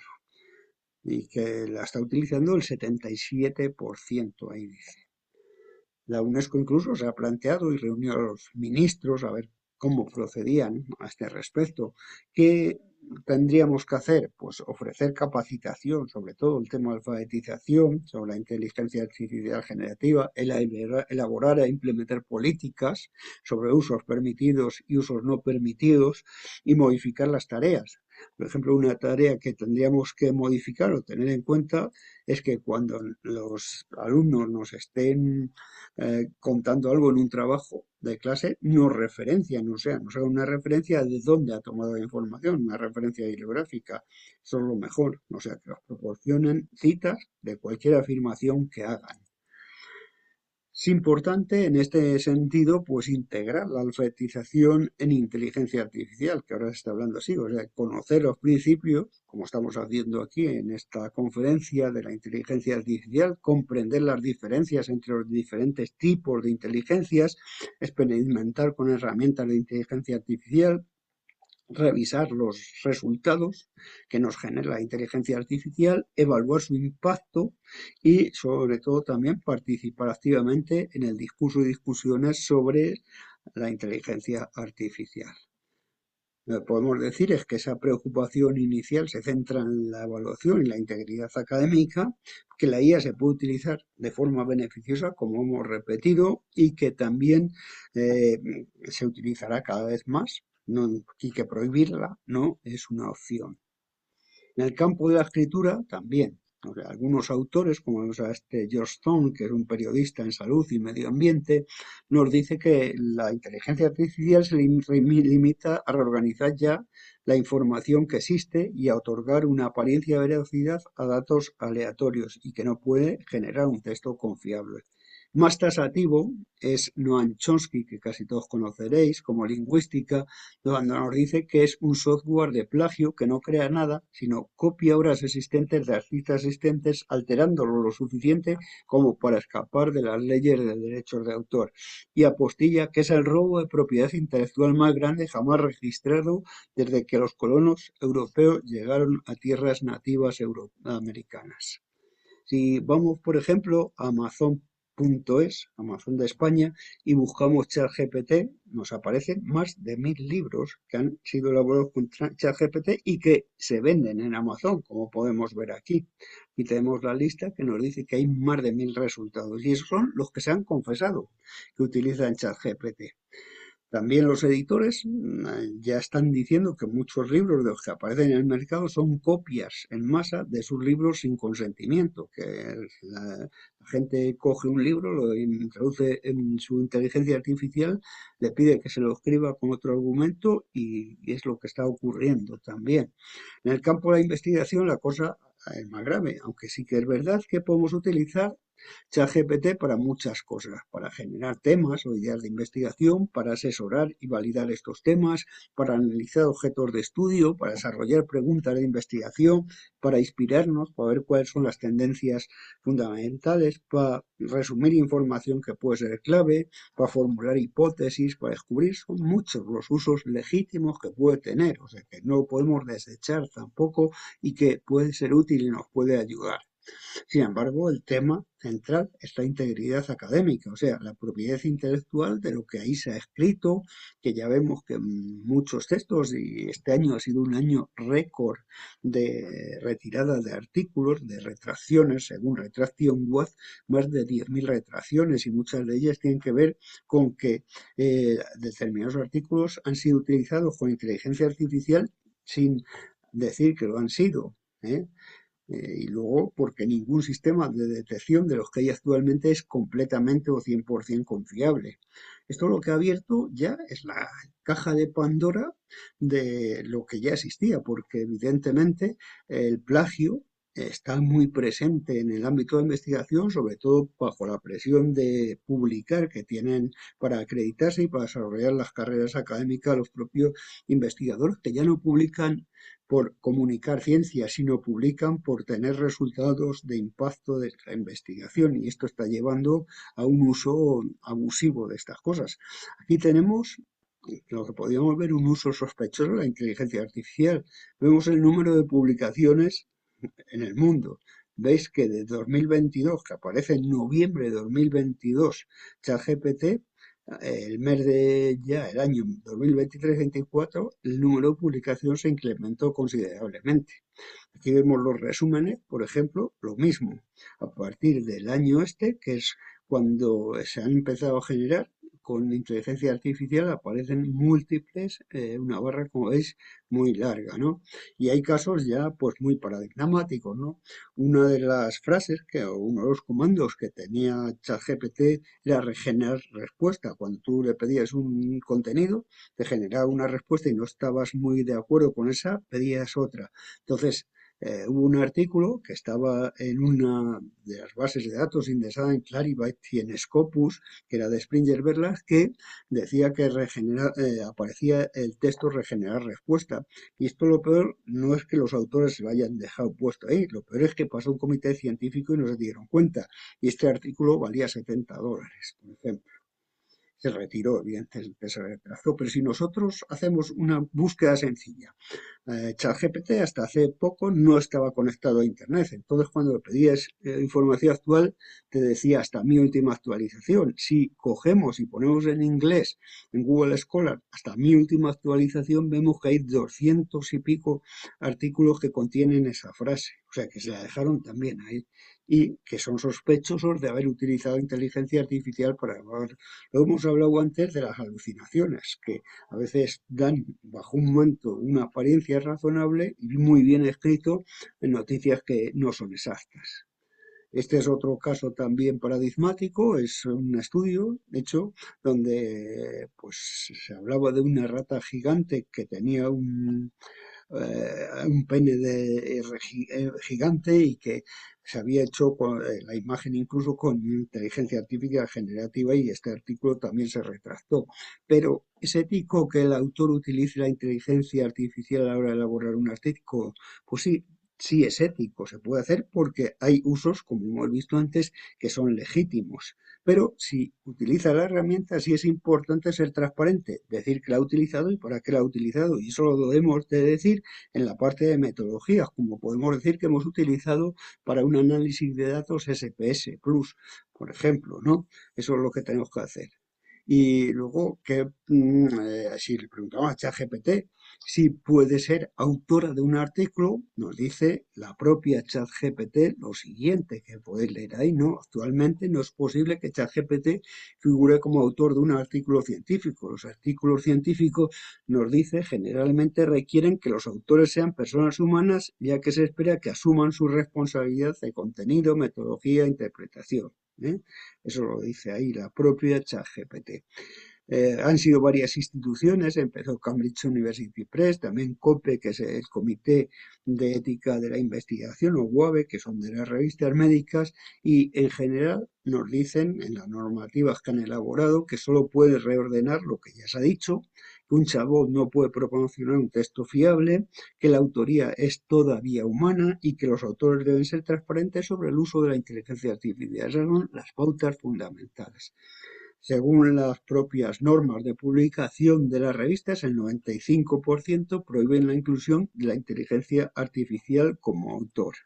S1: Y que la está utilizando el 77%, ahí dice. La UNESCO incluso se ha planteado y reunió a los ministros a ver cómo procedían a este respecto. ¿Qué tendríamos que hacer? Pues ofrecer capacitación, sobre todo el tema de alfabetización, sobre la inteligencia artificial generativa, elaborar e implementar políticas sobre usos permitidos y usos no permitidos y modificar las tareas. Por ejemplo, una tarea que tendríamos que modificar o tener en cuenta es que cuando los alumnos nos estén contando algo en un trabajo de clase, nos referencian, o sea, nos hagan una referencia de dónde ha tomado la información, una referencia bibliográfica. Eso es lo mejor, o sea, que nos proporcionen citas de cualquier afirmación que hagan. Es importante en este sentido, pues integrar la alfabetización en inteligencia artificial, que ahora se está hablando así, o sea, conocer los principios, como estamos haciendo aquí en esta conferencia de la inteligencia artificial, comprender las diferencias entre los diferentes tipos de inteligencias, experimentar con herramientas de inteligencia artificial, revisar los resultados que nos genera la inteligencia artificial, evaluar su impacto y sobre todo también participar activamente en el discurso y discusiones sobre la inteligencia artificial. Lo que podemos decir es que esa preocupación inicial se centra en la evaluación y la integridad académica, que la IA se puede utilizar de forma beneficiosa, como hemos repetido, y que también eh, se utilizará cada vez más, no, y que prohibirla no es una opción. En el campo de la escritura también. O sea, algunos autores, como George Stone, que es un periodista en salud y medio ambiente, nos dice que la inteligencia artificial se limita a reorganizar ya la información que existe y a otorgar una apariencia de veracidad a datos aleatorios y que no puede generar un texto confiable. Más tasativo es Noam Chomsky, que casi todos conoceréis, como lingüística, donde nos dice que es un software de plagio que no crea nada, sino copia obras existentes de artistas existentes, alterándolo lo suficiente como para escapar de las leyes de derechos de autor. Y apostilla que es el robo de propiedad intelectual más grande jamás registrado desde que los colonos europeos llegaron a tierras nativas americanas. Si vamos, por ejemplo, a Amazon.es, Amazon de España, y buscamos ChatGPT, nos aparecen más de 1.000 libros que han sido elaborados con ChatGPT y que se venden en Amazon, como podemos ver aquí. Y tenemos la lista que nos dice que hay más de 1.000 resultados. Y esos son los que se han confesado que utilizan ChatGPT. También los editores ya están diciendo que muchos libros de los que aparecen en el mercado son copias en masa de sus libros sin consentimiento, que la gente coge un libro, lo introduce en su inteligencia artificial, le pide que se lo escriba con otro argumento y es lo que está ocurriendo también. En el campo de la investigación la cosa es más grave, aunque sí que es verdad que podemos utilizar ChatGPT para muchas cosas, para generar temas o ideas de investigación, para asesorar y validar estos temas, para analizar objetos de estudio, para desarrollar preguntas de investigación, para inspirarnos, para ver cuáles son las tendencias fundamentales, para resumir información que puede ser clave, para formular hipótesis, para descubrir. Son muchos los usos legítimos que puede tener, o sea que no lo podemos desechar tampoco y que puede ser útil y nos puede ayudar. Sin embargo, el tema central es la integridad académica, o sea, la propiedad intelectual de lo que ahí se ha escrito, que ya vemos que muchos textos, y este año ha sido un año récord de retirada de artículos, de retracciones, según Retraction Web, más de 10.000 retracciones, y muchas de ellas tienen que ver con que determinados artículos han sido utilizados con inteligencia artificial sin decir que lo han sido. ¿eh? Y luego porque ningún sistema de detección de los que hay actualmente es completamente o 100% confiable. Esto lo que ha abierto ya es la caja de Pandora de lo que ya existía, porque evidentemente el plagio está muy presente en el ámbito de investigación, sobre todo bajo la presión de publicar que tienen para acreditarse y para desarrollar las carreras académicas los propios investigadores, que ya no publican por comunicar ciencia, sino publican por tener resultados de impacto de la investigación, y esto está llevando a un uso abusivo de estas cosas. Aquí tenemos lo que podríamos ver un uso sospechoso de la inteligencia artificial. Vemos el número de publicaciones en el mundo. Veis que de 2022, que aparece en noviembre de 2022, ChatGPT, el mes de ya el año 2023-24, el número de publicaciones se incrementó considerablemente. Aquí vemos los resúmenes, por ejemplo, lo mismo. A partir del año este, que es cuando se han empezado a generar, con inteligencia artificial aparecen múltiples, una barra, como veis, muy larga, ¿no? Y hay casos ya, pues, muy paradigmáticos, ¿no? Una de las frases, o uno de los comandos que tenía ChatGPT era regenerar respuesta. Cuando tú le pedías un contenido, te generaba una respuesta y no estabas muy de acuerdo con esa, pedías otra. Entonces, hubo un artículo que estaba en una de las bases de datos indexada en Clarivate y en Scopus, que era de Springer Verlag, que decía que aparecía el texto regenerar respuesta. Y esto, lo peor no es que los autores se lo hayan dejado puesto ahí, lo peor es que pasó un comité científico y no se dieron cuenta. Y este artículo valía $70, por ejemplo. Se retiró, evidentemente se retrasó, pero si nosotros hacemos una búsqueda sencilla, ChatGPT hasta hace poco no estaba conectado a Internet. Entonces, cuando le pedías información actual, te decía hasta mi última actualización. Si cogemos y ponemos en inglés en Google Scholar hasta mi última actualización, vemos que hay 200 y pico artículos que contienen esa frase. O sea, que se la dejaron también ahí. Y que son sospechosos de haber utilizado inteligencia artificial para evaluar. Lo hemos hablado antes de las alucinaciones, que a veces dan bajo un manto una apariencia razonable y muy bien escrito en noticias que no son exactas. Este es otro caso también paradigmático, es un estudio hecho donde pues se hablaba de una rata gigante que tenía un pene gigante y que se había hecho con, la imagen incluso con inteligencia artificial generativa, y este artículo también se retractó. Pero ¿es ético que el autor utilice la inteligencia artificial a la hora de elaborar un artículo? Pues sí. Sí es ético, se puede hacer porque hay usos, como hemos visto antes, que son legítimos. Pero si utiliza la herramienta, sí es importante ser transparente, decir que la ha utilizado y para qué la ha utilizado. Y eso lo debemos de decir en la parte de metodologías, como podemos decir que hemos utilizado para un análisis de datos SPS Plus, por ejemplo, ¿no? Eso es lo que tenemos que hacer. Y luego, si le preguntamos a ChatGPT si puede ser autora de un artículo, nos dice la propia ChatGPT lo siguiente, que podéis leer ahí, ¿no? Actualmente no es posible que ChatGPT figure como autor de un artículo científico. Los artículos científicos, nos dice, generalmente requieren que los autores sean personas humanas, ya que se espera que asuman su responsabilidad de contenido, metodología e interpretación. ¿eh? Eso lo dice ahí la propia ChatGPT. Han sido varias instituciones, empezó Cambridge University Press, también COPE, que es el Comité de Ética de la Investigación, o WABE, que son de las revistas médicas, y en general nos dicen en las normativas que han elaborado que solo puede reordenar lo que ya se ha dicho, que un chatbot no puede proporcionar un texto fiable, que la autoría es todavía humana y que los autores deben ser transparentes sobre el uso de la inteligencia artificial. Esas son las pautas fundamentales. Según las propias normas de publicación de las revistas, el 95% prohíben la inclusión de la inteligencia artificial como autor.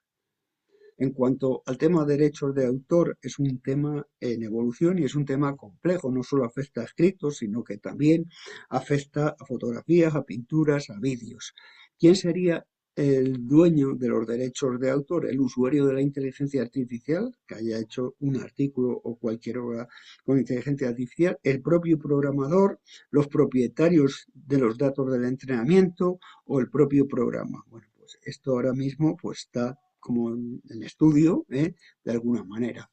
S1: En cuanto al tema de derechos de autor, es un tema en evolución y es un tema complejo. No solo afecta a escritos, sino que también afecta a fotografías, a pinturas, a vídeos. ¿Quién sería el dueño de los derechos de autor? El usuario de la inteligencia artificial, que haya hecho un artículo o cualquier obra con inteligencia artificial, el propio programador, los propietarios de los datos del entrenamiento o el propio programa. Bueno, pues esto ahora mismo pues está como en estudio, de alguna manera.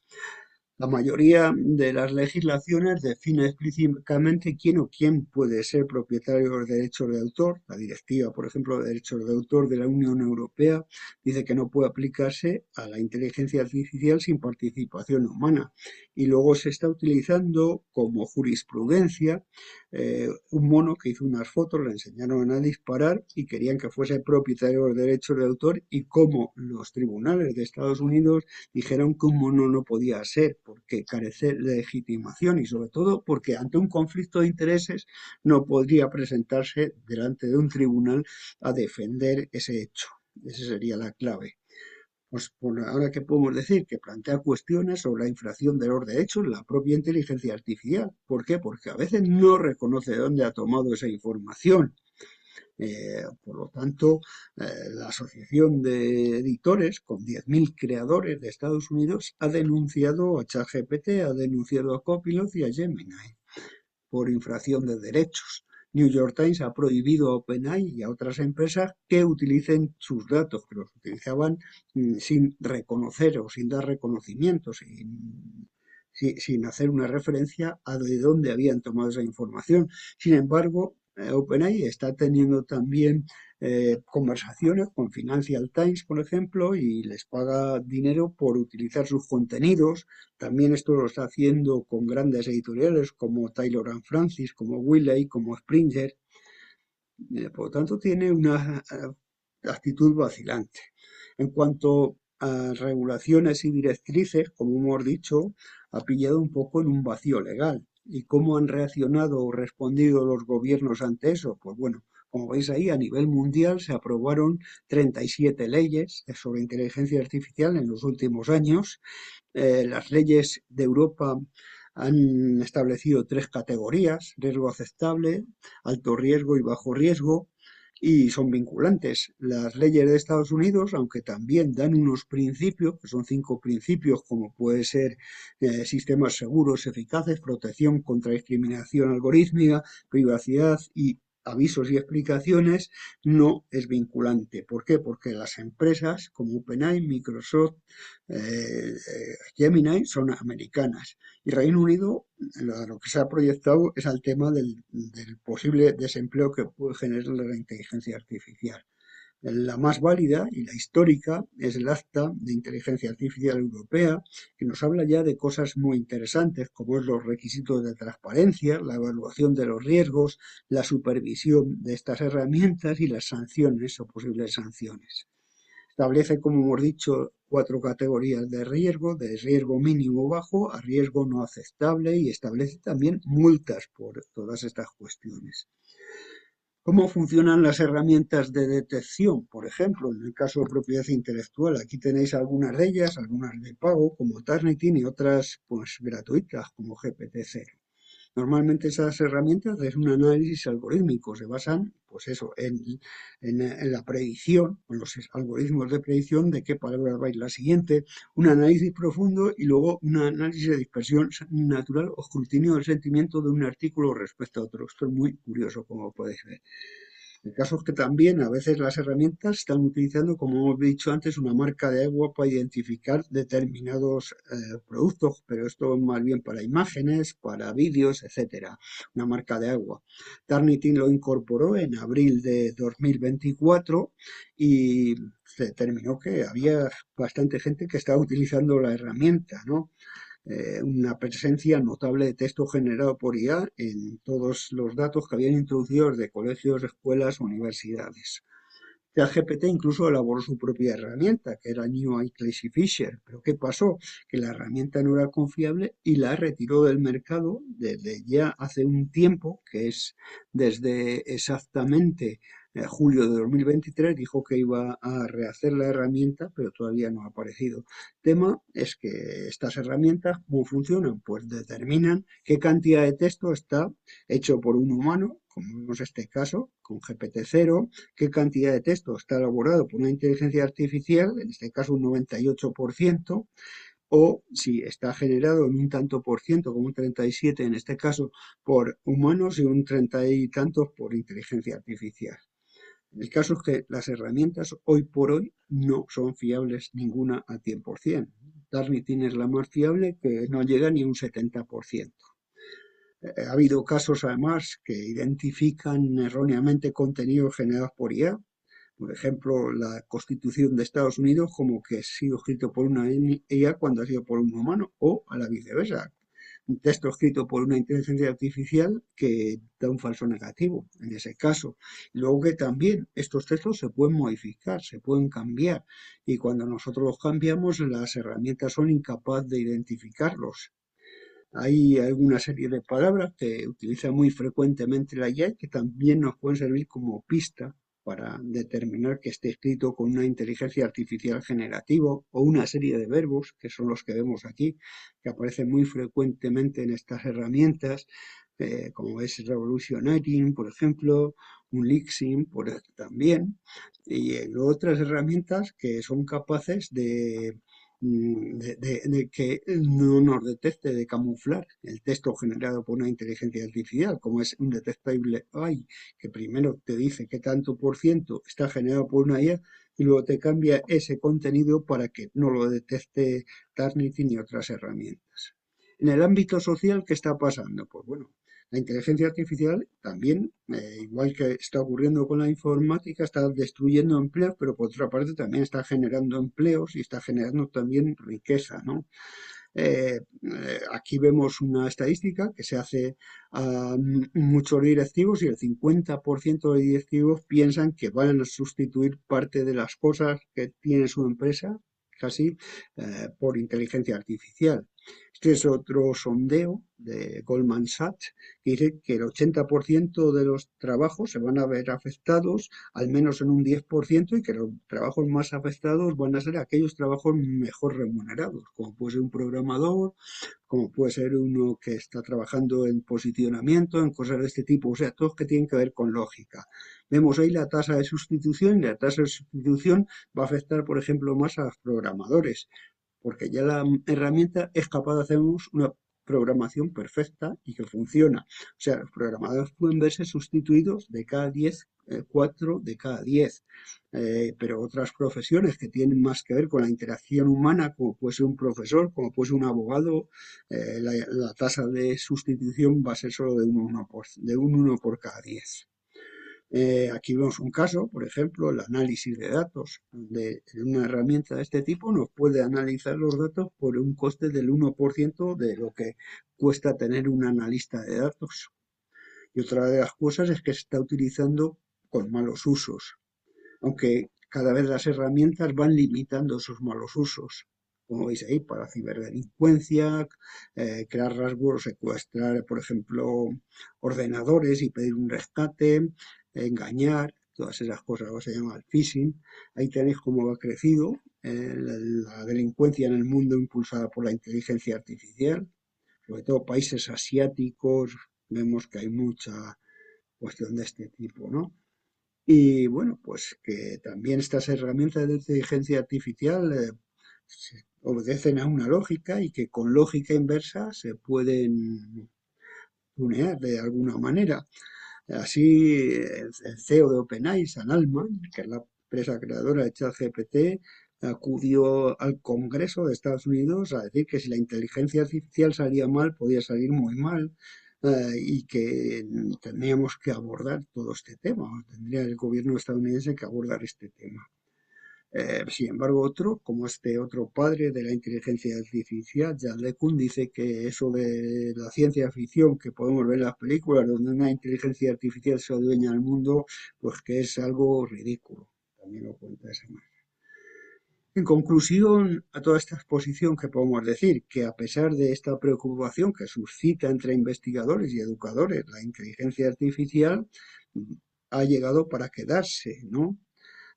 S1: La mayoría de las legislaciones define explícitamente quién o quién puede ser propietario de los derechos de autor. La Directiva, por ejemplo, de derechos de autor de la Unión Europea dice que no puede aplicarse a la inteligencia artificial sin participación humana. Y luego se está utilizando como jurisprudencia un mono que hizo unas fotos, le enseñaron a disparar y querían que fuese propietario de los derechos de autor, y como los tribunales de Estados Unidos dijeron que un mono no podía ser porque carece de legitimación y sobre todo porque ante un conflicto de intereses no podría presentarse delante de un tribunal a defender ese hecho. Esa sería la clave. Pues por ahora, ¿qué podemos decir? Que plantea cuestiones sobre la infracción de los derechos la propia inteligencia artificial. ¿Por qué? Porque a veces no reconoce de dónde ha tomado esa información. Por lo tanto, la Asociación de Editores, con 10.000 creadores de Estados Unidos, ha denunciado a ChatGPT, ha denunciado a Copilot y a Gemini por infracción de derechos. New York Times ha prohibido a OpenAI y a otras empresas que utilicen sus datos, que los utilizaban sin reconocer o sin dar reconocimiento, sin hacer una referencia a de dónde habían tomado esa información. Sin embargo, OpenAI está teniendo también conversaciones con Financial Times, por ejemplo, y les paga dinero por utilizar sus contenidos. También esto lo está haciendo con grandes editoriales como Taylor and Francis, como Wiley, como Springer. Por lo tanto, tiene una actitud vacilante. En cuanto a regulaciones y directrices, como hemos dicho, ha pillado un poco en un vacío legal. ¿Y cómo han reaccionado o respondido los gobiernos ante eso? Pues bueno, como veis ahí, a nivel mundial se aprobaron 37 leyes sobre inteligencia artificial en los últimos años. Las leyes de Europa han establecido tres categorías: riesgo aceptable, alto riesgo y bajo riesgo, y son vinculantes. Las leyes de Estados Unidos, aunque también dan unos principios, que son 5 principios, como puede ser sistemas seguros, eficaces, protección contra discriminación algorítmica, privacidad y avisos y explicaciones, no es vinculante. ¿Por qué? Porque las empresas como OpenAI, Microsoft, Gemini son americanas. Y Reino Unido, lo que se ha proyectado es al tema del posible desempleo que puede generar la inteligencia artificial. La más válida y la histórica es el Acta de Inteligencia Artificial Europea, que nos habla ya de cosas muy interesantes, como es los requisitos de transparencia, la evaluación de los riesgos, la supervisión de estas herramientas y las sanciones o posibles sanciones. Establece, como hemos dicho, 4 categorías de riesgo mínimo bajo a riesgo no aceptable, y establece también multas por todas estas cuestiones. ¿Cómo funcionan las herramientas de detección? Por ejemplo, en el caso de propiedad intelectual, aquí tenéis algunas de ellas, algunas de pago, como Turnitin, y otras pues gratuitas, como GPT-0. Normalmente esas herramientas es un análisis algorítmico, se basan, pues eso, en la predicción, en los algoritmos de predicción de qué palabras va a ir la siguiente, un análisis profundo y luego un análisis de dispersión natural o escrutinio del sentimiento de un artículo respecto a otro. Esto es muy curioso, como podéis ver. El caso es que también a veces las herramientas están utilizando, como hemos dicho antes, una marca de agua para identificar determinados productos, pero esto es más bien para imágenes, para vídeos, etcétera. Una marca de agua. Turnitin lo incorporó en abril de 2024 y se determinó que había bastante gente que estaba utilizando la herramienta, ¿no? Una presencia notable de texto generado por IA en todos los datos que habían introducido desde colegios, escuelas, universidades. ChatGPT incluso elaboró su propia herramienta, que era New Classifier. Pero ¿qué pasó? Que la herramienta no era confiable y la retiró del mercado desde ya hace un tiempo, que es desde exactamente julio de 2023 dijo que iba a rehacer la herramienta, pero todavía no ha aparecido. El tema es que estas herramientas, ¿cómo funcionan? Pues determinan qué cantidad de texto está hecho por un humano, como es este caso, con GPT-0, qué cantidad de texto está elaborado por una inteligencia artificial, en este caso un 98%, o si está generado en un tanto por ciento, como un 37 en este caso, por humanos y un 30 y tantos por inteligencia artificial. El caso es que las herramientas hoy por hoy no son fiables ninguna al 100%. Turnitin es la más fiable, que no llega ni a un 70%. Ha habido casos además que identifican erróneamente contenidos generados por IA. Por ejemplo, la Constitución de Estados Unidos como que ha sido escrito por una IA cuando ha sido por un humano, o a la viceversa. Un texto escrito por una inteligencia artificial que da un falso negativo, en ese caso. Y luego que también estos textos se pueden modificar, se pueden cambiar, y cuando nosotros los cambiamos, las herramientas son incapaces de identificarlos. Hay alguna serie de palabras que utiliza muy frecuentemente la IA que también nos pueden servir como pista para determinar que esté escrito con una inteligencia artificial generativa, o una serie de verbos, que son los que vemos aquí, que aparecen muy frecuentemente en estas herramientas, como es Revolutionating, por ejemplo, un Lixin también, y otras herramientas que son capaces de que no nos detecte, de camuflar el texto generado por una inteligencia artificial, como es un detectable AI, que primero te dice qué tanto por ciento está generado por una IA y luego te cambia ese contenido para que no lo detecte Turnitin ni otras herramientas. En el ámbito social, ¿qué está pasando? Pues bueno, la inteligencia artificial también, igual que está ocurriendo con la informática, está destruyendo empleos, pero por otra parte también está generando empleos y está generando también riqueza, ¿no? Aquí vemos una estadística que se hace a muchos directivos, y el 50% de directivos piensan que van a sustituir parte de las cosas que tiene su empresa casi por inteligencia artificial. Este es otro sondeo de Goldman Sachs que dice que el 80% de los trabajos se van a ver afectados al menos en un 10%, y que los trabajos más afectados van a ser aquellos trabajos mejor remunerados, como puede ser un programador, como puede ser uno que está trabajando en posicionamiento, en cosas de este tipo, o sea, todos que tienen que ver con lógica. Vemos ahí la tasa de sustitución, y la tasa de sustitución va a afectar, por ejemplo, más a los programadores, porque ya la herramienta es capaz de hacernos una programación perfecta y que funciona. O sea, los programadores pueden verse sustituidos de cada 10, 4 de cada 10. Pero otras profesiones que tienen más que ver con la interacción humana, como puede ser un profesor, como puede ser un abogado, la tasa de sustitución va a ser solo de un 1 por cada 10. Aquí vemos un caso, por ejemplo, el análisis de datos, donde una herramienta de este tipo nos puede analizar los datos por un coste del 1% de lo que cuesta tener un analista de datos. Y otra de las cosas es que se está utilizando con malos usos, aunque cada vez las herramientas van limitando esos malos usos. Como veis ahí, para ciberdelincuencia, crear rasgos, secuestrar, por ejemplo, ordenadores y pedir un rescate, engañar, todas esas cosas, lo que se llama el phishing. Ahí tenéis cómo ha crecido la delincuencia en el mundo impulsada por la inteligencia artificial, sobre todo países asiáticos, vemos que hay mucha cuestión de este tipo, ¿no? Y bueno, pues que también estas herramientas de inteligencia artificial obedecen a una lógica, y que con lógica inversa se pueden tunear de alguna manera. Así, el CEO de OpenAI, Sam Altman, que es la empresa creadora de ChatGPT, acudió al Congreso de Estados Unidos a decir que si la inteligencia artificial salía mal, podía salir muy mal, y que teníamos que abordar todo este tema, o tendría el gobierno estadounidense que abordar este tema. Sin embargo, otro, como este otro padre de la inteligencia artificial, Jan LeCun, dice que eso de la ciencia ficción que podemos ver en las películas, donde una inteligencia artificial se adueña del mundo, pues que es algo ridículo. También lo cuenta ese man. En conclusión a toda esta exposición, que podemos decir que a pesar de esta preocupación que suscita entre investigadores y educadores la inteligencia artificial, ha llegado para quedarse, ¿no?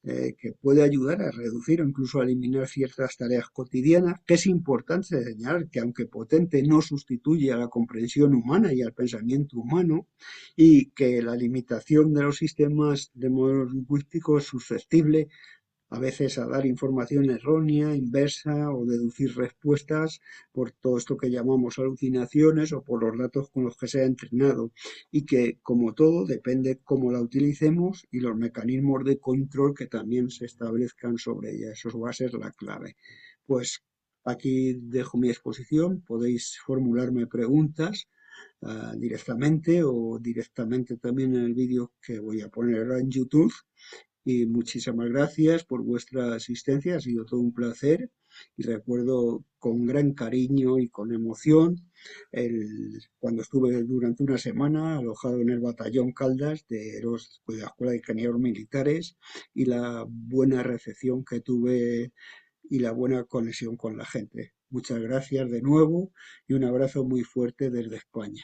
S1: Que puede ayudar a reducir o incluso a eliminar ciertas tareas cotidianas, que es importante señalar que aunque potente no sustituye a la comprensión humana y al pensamiento humano, y que la limitación de los sistemas de modelos lingüísticos es susceptible a veces a dar información errónea, inversa o deducir respuestas por todo esto que llamamos alucinaciones o por los datos con los que se ha entrenado y que, como todo, depende cómo la utilicemos y los mecanismos de control que también se establezcan sobre ella. Eso va a ser la clave. Pues aquí dejo mi exposición, podéis formularme preguntas directamente o directamente también en el vídeo que voy a poner ahora en YouTube y muchísimas gracias por vuestra asistencia, ha sido todo un placer y recuerdo con gran cariño y con emoción cuando estuve durante una semana alojado en el batallón Caldas de la Escuela de Ingenieros Militares y la buena recepción que tuve y la buena conexión con la gente. Muchas gracias de nuevo y un abrazo muy fuerte desde España.